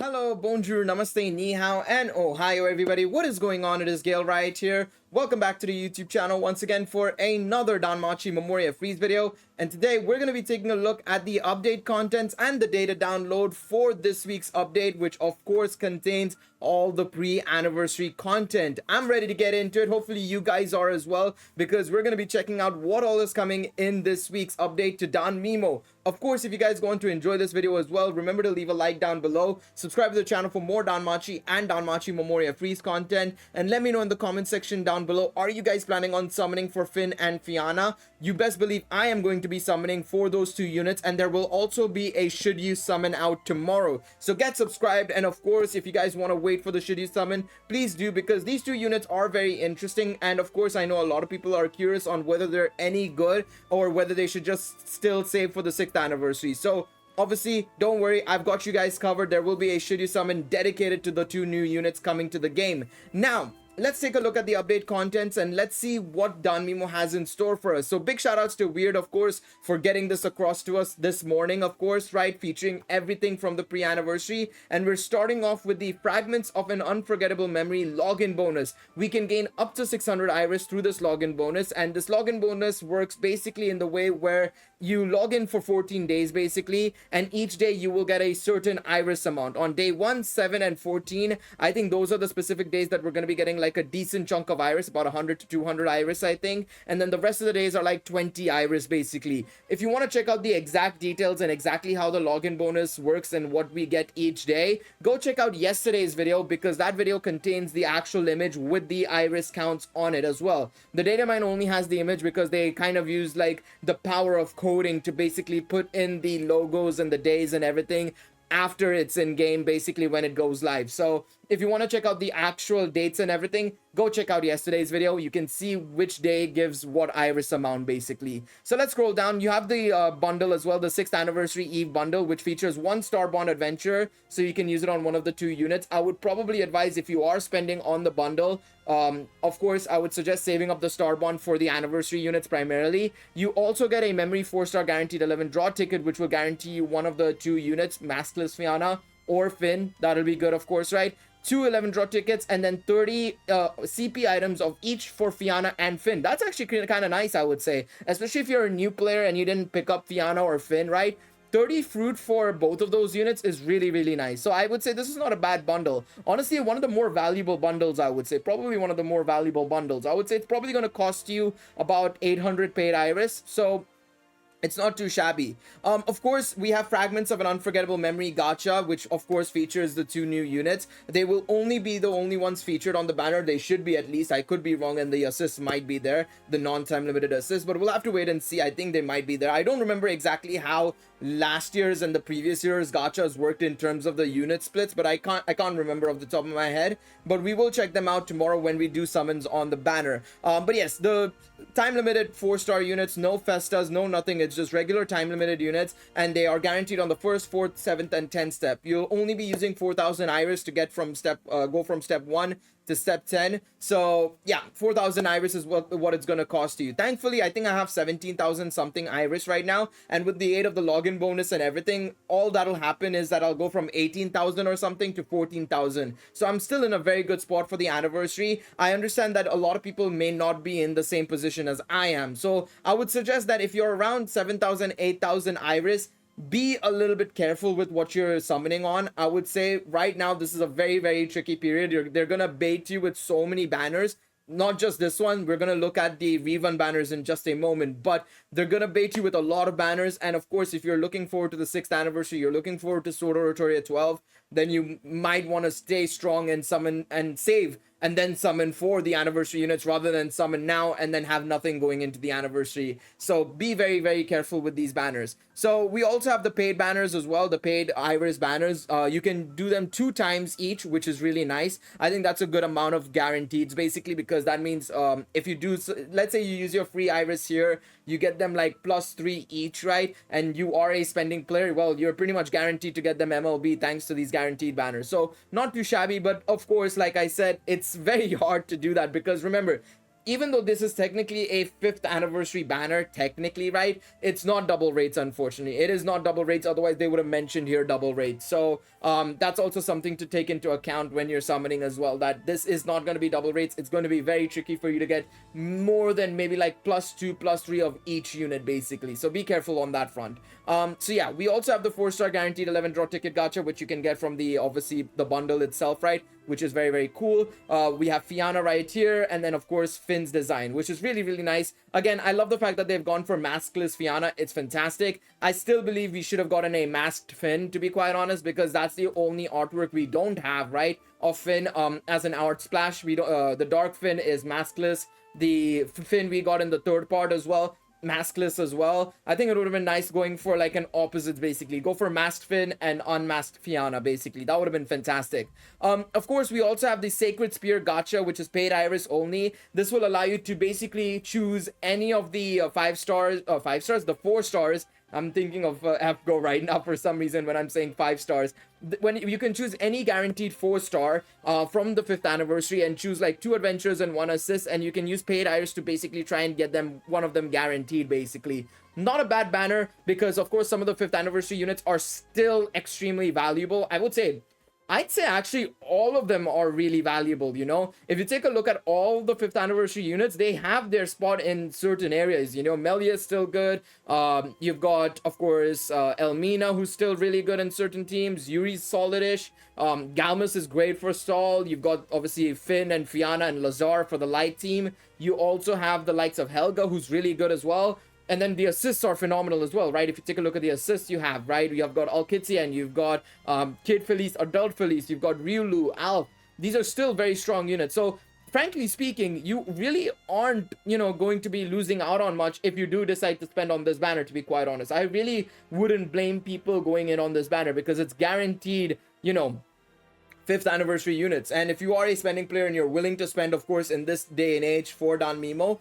Hello, bonjour, namaste, ni hao, and ohio everybody. What is going on? It is Galeriot here. Welcome back to the YouTube channel once again for another Danmachi Memoria Freese video. And today we're going to be taking a look at the update contents and the data download for this week's update, which of course contains all the pre-anniversary content. I'm ready to get into it. Hopefully you guys are as well, because we're going to be checking out what all is coming in this week's update to Danmemo. Of course, if you guys want to enjoy this video as well, remember to leave a like down below, subscribe to the channel for more Danmachi and Danmachi Memoria Freese content, and let me know in the comment section down below, are you guys planning on summoning for Finn and Fianna? You best believe I am going to be summoning for those two units, and there will also be a should you summon out tomorrow. So get subscribed, and of course, if you guys want to wait for the should you summon, please do, because these two units are very interesting. And of course, I know a lot of people are curious on whether they're any good or whether they should just still save for the 6th anniversary. So obviously, don't worry, I've got you guys covered. There will be a should you summon dedicated to the two new units coming to the game. Now, let's take a look at the update contents and let's see what Danmemo has in store for us. So big shout outs to Weird, of course, for getting this across to us this morning, of course, right? Featuring everything from the pre-anniversary. And we're starting off with the Fragments of an Unforgettable Memory login bonus. We can gain up to 600 iris through this login bonus. And this login bonus works basically in the way where you log in for 14 days basically, and each day you will get a certain iris amount. On day 1, 7, and 14, I think those are the specific days that we're going to be getting like a decent chunk of iris, about 100 to 200 iris, I think. And then the rest of the days are like 20 iris basically. If you want to check out the exact details and exactly how the login bonus works and what we get each day, go check out yesterday's video, because that video contains the actual image with the iris counts on it as well. The data mine only has the image because they kind of use like the power of coding to basically put in the logos and the days and everything after it's in game, basically when it goes live. So if you want to check out the actual dates and everything, go check out yesterday's video. You can see which day gives what iris amount basically. So let's scroll down. You have the bundle as well, the 6th anniversary eve bundle, which features 1 Starbond adventure, so you can use it on one of the 2 units. I would probably advise, if you are spending on the bundle, of course I would suggest saving up the Starbond for the anniversary units primarily. You also get a memory 4-star guaranteed 11 draw ticket, which will guarantee you one of the 2 units, Maskless Fianna or Finn. That'll be good, of course, right? 2 11 draw tickets, and then 30 CP items of each for Fianna and Finn. That's actually kind of nice, I would say, especially if you're a new player and you didn't pick up Fianna or Finn, right? 30 fruit for both of those units is really, really nice. So I would say this is not a bad bundle. Honestly, one of the more valuable bundles, I would say. Probably one of the more valuable bundles. I would say it's probably going to cost you about 800 paid iris. So it's not too shabby. Of course, we have Fragments of an Unforgettable Memory gacha, which of course features the 2 new units. They will only be the only ones featured on the banner. They should be, at least. I could be wrong, and the assists might be there, the non-time limited assists, but we'll have to wait and see. I think they might be there. I don't remember exactly how last year's and the previous year's gachas worked in terms of the unit splits, but I can't remember off the top of my head. But we will check them out tomorrow when we do summons on the banner. But yes, the time limited 4-star units, no festas, no nothing. It's just regular time limited units, and they are guaranteed on the 1st, 4th, 7th, and 10th step. You'll only be using 4,000 iris to get from go from step 1 to step 10. So yeah, 4,000 iris is what it's gonna cost you. Thankfully, I think I have 17,000 something iris right now, and with the aid of the login bonus and everything, all that'll happen is that I'll go from 18,000 or something to 14,000. So I'm still in a very good spot for the anniversary. I understand that a lot of people may not be in the same position as I am, so I would suggest that if you're around 7,000, 8,000 iris, be a little bit careful with what you're summoning on. I would say right now this is a very, very tricky period. They're gonna bait you with so many banners. Not just this one, we're gonna look at the rerun banners in just a moment, but they're gonna bait you with a lot of banners. And of course, if you're looking forward to the 6th anniversary, you're looking forward to Sword Oratoria 12, then you might want to stay strong and summon and save and then summon for the anniversary units, rather than summon now and then have nothing going into the anniversary. So be very, very careful with these banners. So we also have the paid banners as well, the paid iris banners. You can do them 2 times each, which is really nice. I think that's a good amount of guarantees basically, because that means if you do, let's say you use your free iris here, you get them like +3 each, right? And you are a spending player, well, you're pretty much guaranteed to get them MLB thanks to these guaranteed banners. So not too shabby, but of course, like I said, it's very hard to do that, because remember, even though this is technically a 5th anniversary banner, technically, right, it's not double rates, unfortunately. It is not double rates, otherwise they would have mentioned here double rates. So that's also something to take into account when you're summoning as well, that this is not going to be double rates. It's going to be very tricky for you to get more than maybe like +2, +3 of each unit, basically. So be careful on that front. So yeah, we also have the 4-star guaranteed 11 draw ticket gacha, which you can get from the, obviously, the bundle itself, right, which is very, very cool. We have Fianna right here, and then of course Finn's design, which is really, really nice. Again, I love the fact that they've gone for maskless Fianna. It's fantastic. I still believe we should have gotten a masked Finn, to be quite honest, because that's the only artwork we don't have, right, of Finn as an art splash. We don't, the dark Finn is maskless. The Finn we got in the 3rd part as well, maskless as well. I think it would have been nice going for like an opposite, basically. Go for masked Finn and unmasked Fianna, basically. That would have been fantastic. Of course, we also have the Sacred Spear gacha, which is paid iris only. This will allow you to basically choose any of the 4 stars. I'm thinking of FGO right now for some reason when I'm saying 5 stars. When you can choose any guaranteed 4-star from the 5th anniversary and choose like 2 adventures and 1 assist, and you can use paid iris to basically try and get them, one of them guaranteed, basically. Not a bad banner, because of course some of the 5th anniversary units are still extremely valuable. I'd say actually all of them are really valuable, you know. If you take a look at all the 5th anniversary units, they have their spot in certain areas, you know. Melia is still good. You've got, of course, Elmina, who's still really good in certain teams. Yuri's solidish. Galmus is great for stall. You've got, obviously, Finn and Fianna and Lazar for the light team. You also have the likes of Helga, who's really good as well. And then the assists are phenomenal as well, right? If you take a look at the assists you have, right? You have got Alkitsi, and you've got Kid Felice, Adult Felice, you've got Ryulu, Alf. These are still very strong units. So, frankly speaking, you really aren't, you know, going to be losing out on much if you do decide to spend on this banner, to be quite honest. I really wouldn't blame people going in on this banner, because it's guaranteed, you know, 5th anniversary units. And if you are a spending player and you're willing to spend, of course, in this day and age for Danmemo,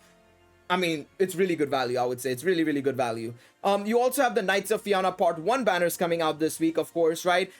I mean, it's really good value, I would say. It's really, really good value. You also have the Knights of Fianna Part 1 banners coming out this week, of course, right?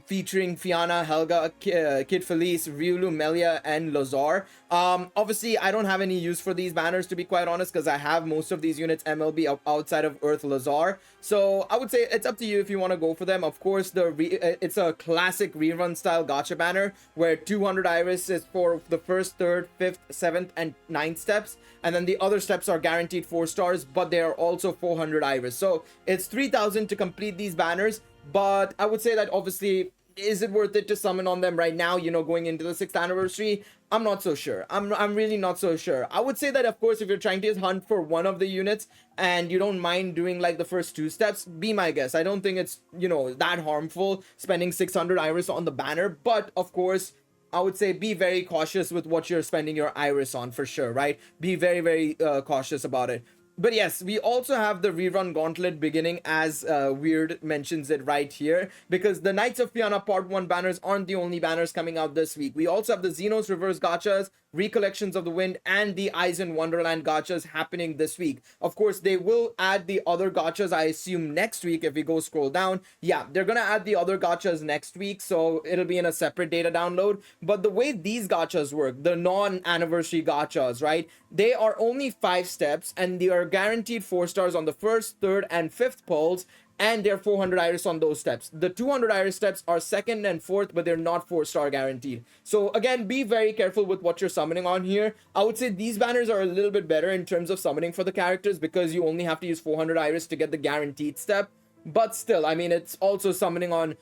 Featuring Fianna, Helga, Kid Felice, Ryulu, Melia, and Lazar. Obviously, I don't have any use for these banners, to be quite honest, because I have most of these units MLB outside of Earth Lazar. So I would say it's up to you if you want to go for them. Of course, it's a classic rerun style gacha banner where 200 iris is for the 1st, 3rd, 5th, 7th, and 9th steps. And then the other steps are guaranteed 4 stars, but they are also 400 iris. So it's 3,000 to complete these banners. But I would say that obviously, is it worth it to summon on them right now, you know, going into the 6th anniversary? I'm not so sure. I'm really not so sure. I would say that, of course, if you're trying to hunt for one of the units and you don't mind doing like the first 2 steps, be my guest. I don't think it's, you know, that harmful spending 600 iris on the banner. But of course, I would say be very cautious with what you're spending your iris on, for sure, right? Be very, very cautious about it. But yes, we also have the rerun gauntlet beginning, as Weird mentions it right here, because the Knights of Fianna Part 1 banners aren't the only banners coming out this week. We also have the Xenos Reverse Gachas, Recollections of the Wind, and the Eyes in Wonderland gachas happening this week. Of course, they will add the other gachas, I assume, next week. If we go scroll down, yeah, they're gonna add the other gachas next week, so it'll be in a separate data download. But the way these gachas work, the non-anniversary gachas, right, they are only 5 steps, and they are guaranteed 4 stars on the 1st, 3rd, and 5th pulls, and they're 400 iris on those steps. The 200 iris steps are 2nd and 4th, but they're not 4-star guaranteed. So again, be very careful with what you're summoning on here. I would say these banners are a little bit better in terms of summoning for the characters, because you only have to use 400 iris to get the guaranteed step. But still, I mean, it's also summoning on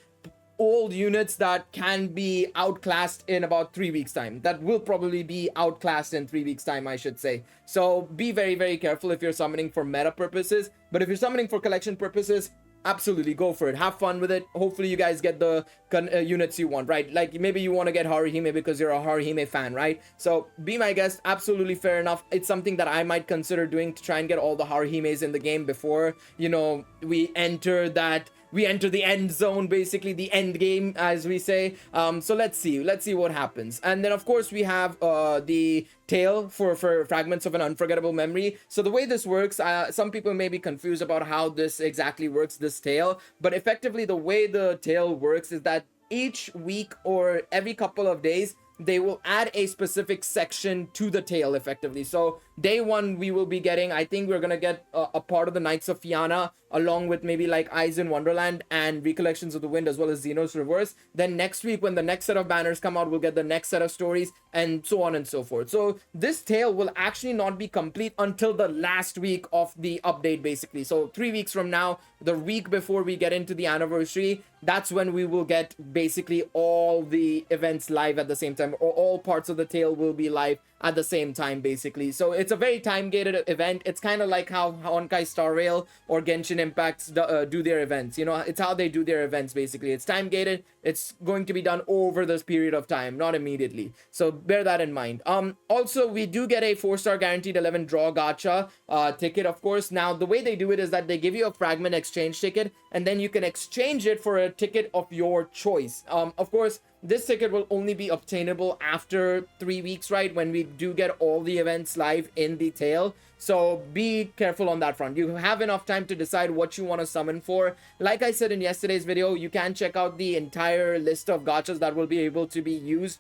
old units that can be outclassed in about 3 weeks time. That will probably be outclassed in 3 weeks time, I should say. So be very, very careful if you're summoning for meta purposes. But if you're summoning for collection purposes, absolutely go for it. Have fun with it. Hopefully you guys get the units you want, right? Like maybe you want to get Haruhime because you're a Haruhime fan, right? So be my guest. Absolutely fair enough. It's something that I might consider doing to try and get all the Haruhimes in the game before, you know, we enter the end zone, basically the end game, as we say. So let's see what happens. And then of course we have the tail for Fragments of an Unforgettable Memory. So the way this works, some people may be confused about how this exactly works, this tail, but effectively the way the tail works is that each week or every couple of days they will add a specific section to the tale effectively. So day one, we will be getting, I think we're gonna get a part of the Knights of Fianna, along with maybe like Eyes in Wonderland and Recollections of the Wind, as well as Xenos Reverse. Then next week, when the next set of banners come out, we'll get the next set of stories, and so on and so forth. So this tale will actually not be complete until the last week of the update, basically. So 3 weeks from now, the week before we get into the anniversary, that's when we will get basically all the events live at the same time, or all parts of the tale will be live at the same time, basically. So it's a very time-gated event. It's kind of like how Honkai Star Rail or Genshin Impacts do their events. You know, it's how they do their events, basically. It's time-gated. It's going to be done over this period of time, not immediately. So bear that in mind. Also, we do get a 4-star guaranteed 11 draw gacha ticket, of course. Now, the way they do it is that they give you a fragment exchange ticket, and then you can exchange it for a ticket of your choice. Of course, this ticket will only be obtainable after 3 weeks, right? When we do get all the events live in the tale. So be careful on that front. You have enough time to decide what you want to summon for. Like I said in yesterday's video, you can check out the entire list of gachas that will be able to be used,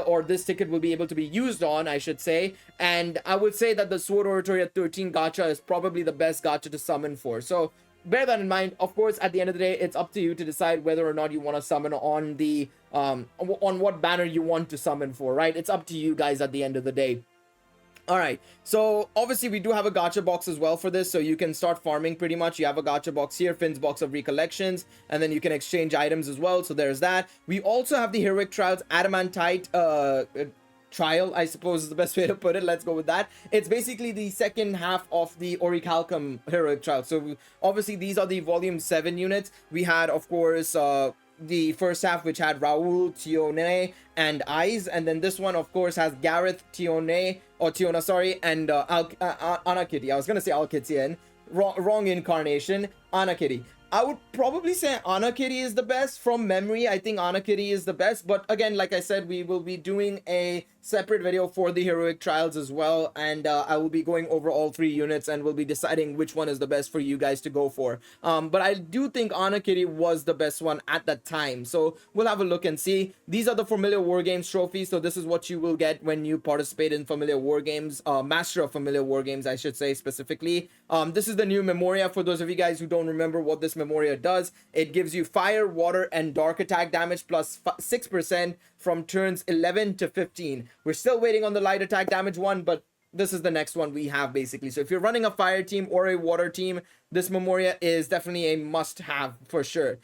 or this ticket will be able to be used on, I should say. And I would say that the Sword Oratory at 13 gacha is probably the best gacha to summon for. So bear that in mind. Of course, at the end of the day, it's up to you to decide whether or not you want to summon on the on what banner you want to summon for, right? It's up to you guys at the end of the day. All right, so obviously we do have a gacha box as well for this, so you can start farming pretty much. You have a gacha box here, Finn's box of recollections, and then you can exchange items as well. So there's that. We also have the Heroic Trials Adamantite trial, I suppose is the best way to put it. Let's go with that. It's basically the second half of the Orichalcum Heroic Trial. So obviously these are the volume 7 units. We had, of course, the first half, which had Raoul, Tione, and Eyes, and then this one, of course, has Gareth, Tiona, sorry, and Anna Kitty. I was gonna say Alkitian, wrong incarnation, Anna Kitty. I would probably say Anna Kitty is the best from memory. I think Anna Kitty is the best, but again, like I said, we will be doing a separate video for the Heroic Trials as well, and I will be going over all 3 units, and we'll be deciding which one is the best for you guys to go for. But I do think Anna Kitty was the best one at that time, so we'll have a look and see. These are the Familiar War Games trophies, so this is what you will get when you participate in Familiar War Games, Master of Familiar War Games, I should say specifically. This is the new Memoria. For those of you guys who don't remember what this Memoria does, it gives you fire, water, and dark attack damage plus 6% from turns 11 to 15. We're still waiting on the light attack damage one, but this is the next one we have, basically. So if you're running a fire team or a water team, this Memoria is definitely a must-have for sure.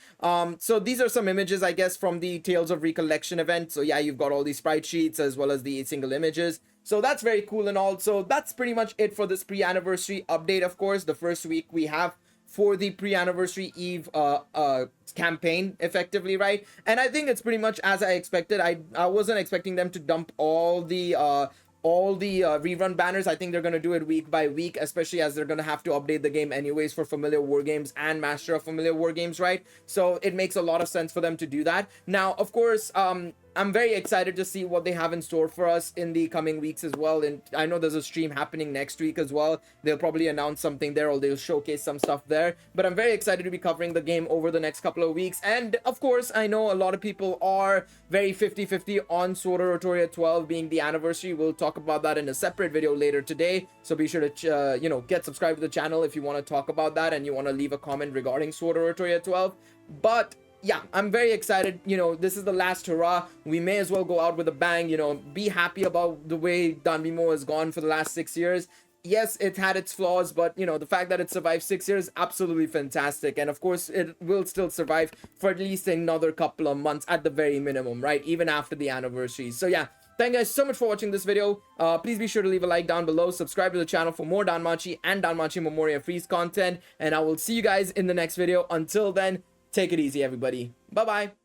So these are some images, I guess, from the Tales of Recollection event. So yeah, you've got all these sprite sheets as well as the single images. So that's very cool and all. So that's pretty much it for this pre-anniversary update, of course. The first week we have for the pre-anniversary eve campaign, effectively, right? And I think it's pretty much as I expected. I wasn't expecting them to dump all the rerun banners. I think they're going to do it week by week, especially as they're going to have to update the game anyways for Familiar War Games and Master of Familiar War Games, right? So it makes a lot of sense for them to do that. Now, of course, I'm very excited to see what they have in store for us in the coming weeks as well. And I know there's a stream happening next week as well. They'll probably announce something there, or they'll showcase some stuff there. But I'm very excited to be covering the game over the next couple of weeks. And of course, I know a lot of people are very 50-50 on Sword Oratory 12 being the anniversary. We'll talk about that in a separate video later today. So be sure to, get subscribed to the channel if you want to talk about that and you want to leave a comment regarding Sword Oratory 12. But yeah, I'm very excited. This is the last hurrah. We may as well go out with a bang, be happy about the way Danmemo has gone for the last 6 years. Yes, it had its flaws, but the fact that it survived 6 years, absolutely fantastic. And of course, it will still survive for at least another couple of months at the very minimum, right? Even after the anniversary. So yeah, thank you guys so much for watching this video. Please be sure to leave a like down below, subscribe to the channel for more Danmachi and Danmachi Memoria Freese content, and I will see you guys in the next video. Until then, take it easy, everybody. Bye-bye.